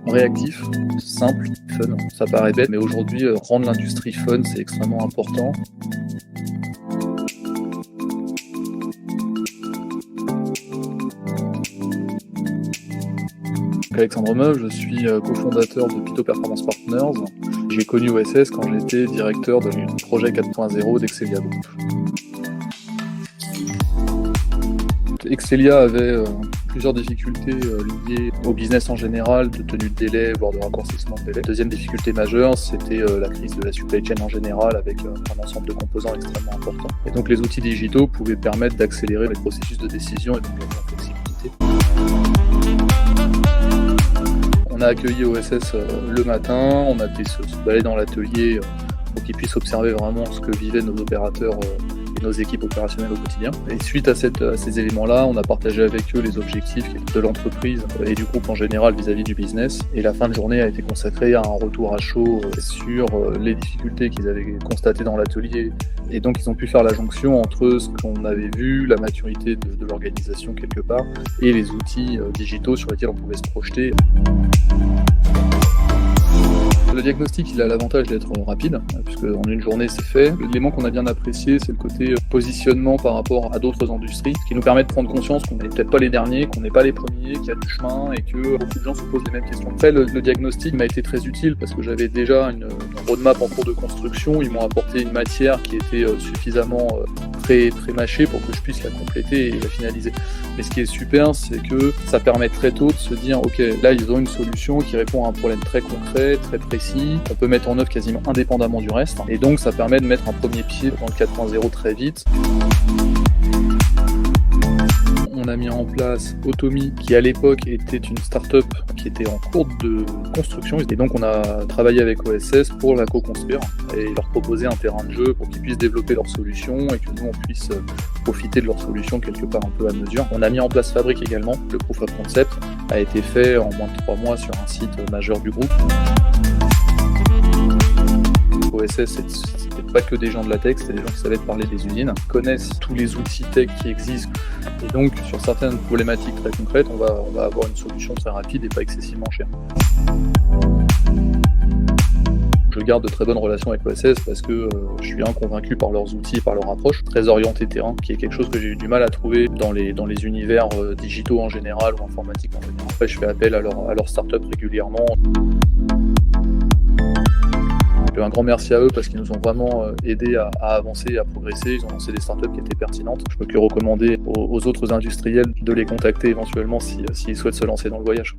Réactif, simple, fun. Ça paraît bête, mais aujourd'hui, rendre l'industrie fun, c'est extrêmement important. Alexandre Meuve, je suis cofondateur de Pito Performance Partners. J'ai connu OSS quand j'étais directeur du projet 4.0 d'Excelia Group. Excelia avait plusieurs difficultés liées au business en général, de tenue de délai, voire de raccourcissement de délai. Deuxième difficulté majeure, c'était la crise de la supply chain en général, avec un ensemble de composants extrêmement importants. Et donc les outils digitaux pouvaient permettre d'accélérer les processus de décision et donc gagner en flexibilité. On a accueilli OSS le matin, on a pu se balader dans l'atelier pour qu'ils puissent observer vraiment ce que vivaient nos opérateurs et nos équipes opérationnelles au quotidien. Et suite à ces éléments-là, on a partagé avec eux les objectifs de l'entreprise et du groupe en général vis-à-vis du business. Et la fin de journée a été consacrée à un retour à chaud sur les difficultés qu'ils avaient constatées dans l'atelier. Et donc ils ont pu faire la jonction entre ce qu'on avait vu, la maturité de l'organisation quelque part, et les outils digitaux sur lesquels on pouvait se projeter. Le diagnostic, il a l'avantage d'être rapide, puisque en une journée c'est fait. L'élément qu'on a bien apprécié, c'est le côté positionnement par rapport à d'autres industries, ce qui nous permet de prendre conscience qu'on n'est peut-être pas les derniers, qu'on n'est pas les premiers, qu'il y a du chemin et que beaucoup de gens se posent les mêmes questions. Après, le diagnostic m'a été très utile parce que j'avais déjà une roadmap en cours de construction. Ils m'ont apporté une matière qui était suffisamment pré-mâchée pour que je puisse la compléter et la finaliser. Mais ce qui est super, c'est que ça permet très tôt de se dire, ok, là ils ont une solution qui répond à un problème très concret, très précis, qu'on peut mettre en œuvre quasiment indépendamment du reste. Et donc ça permet de mettre un premier pied dans le 4.0 très vite. On a mis en place Automi, qui à l'époque était une start-up qui était en cours de construction. Et donc on a travaillé avec OSS pour la co-construire et leur proposer un terrain de jeu pour qu'ils puissent développer leurs solutions et que nous on puisse profiter de leurs solutions quelque part un peu à mesure. On a mis en place Fabric également. Le proof of concept a été fait en moins de 3 mois sur un site majeur du groupe. OSS, c'était pas que des gens de la tech, c'était des gens qui savaient parler des usines, connaissent tous les outils tech qui existent. Et donc, sur certaines problématiques très concrètes, on va avoir une solution très rapide et pas excessivement chère. Je garde de très bonnes relations avec OSS parce que je suis convaincu par leurs outils et par leur approche, très orientée terrain, qui est quelque chose que j'ai eu du mal à trouver dans les univers digitaux en général ou informatiques en général. Après, je fais appel à leur start-up régulièrement. Un grand merci à eux parce qu'ils nous ont vraiment aidés à avancer, à progresser. Ils ont lancé des startups qui étaient pertinentes. Je peux que recommander aux autres industriels de les contacter éventuellement s'ils souhaitent se lancer dans le voyage.